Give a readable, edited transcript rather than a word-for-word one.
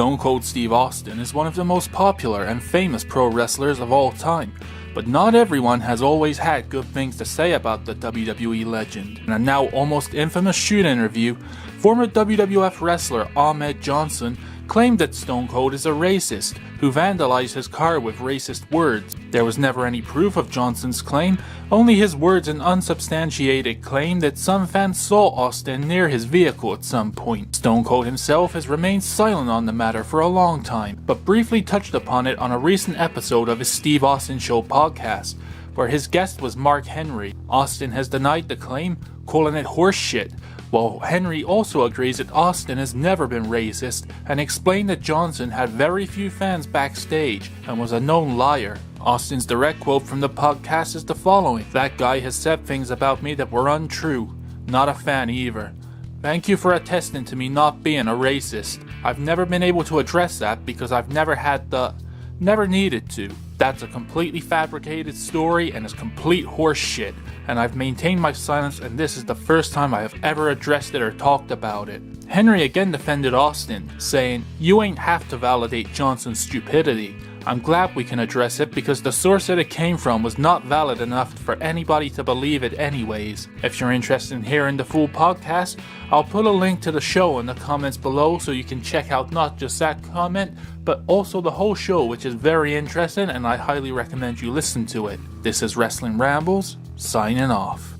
Stone Cold Steve Austin is one of the most popular and famous pro wrestlers of all time, but not everyone has always had good things to say about the WWE legend. In a now almost infamous shoot interview, former WWF wrestler Ahmed Johnson claimed that Stone Cold is a racist who vandalized his car with racist words. There was never any proof of Johnson's claim, only his words and unsubstantiated claim that some fans saw Austin near his vehicle at some point. Stone Cold himself has remained silent on the matter for a long time, but briefly touched upon it on a recent episode of his Steve Austin Show podcast, where his guest was Mark Henry. Austin has denied the claim, calling it horseshit, while Henry also agrees that Austin has never been racist and explained that Johnson had very few fans backstage and was a known liar. Austin's direct quote from the podcast is the following: "That guy has said things about me that were untrue. Not a fan either. Thank you for attesting to me not being a racist. I've never been able to address that because I've never needed to. That's a completely fabricated story and is complete horse shit, and I've maintained my silence, and this is the first time I have ever addressed it or talked about it." Henry again defended Austin, saying, "You ain't have to validate Johnson's stupidity. I'm glad we can address it because the source that it came from was not valid enough for anybody to believe it anyways." If you're interested in hearing the full podcast, I'll put a link to the show in the comments below so you can check out not just that comment, but also the whole show, which is very interesting and I highly recommend you listen to it. This is Wrestling Rambles, signing off.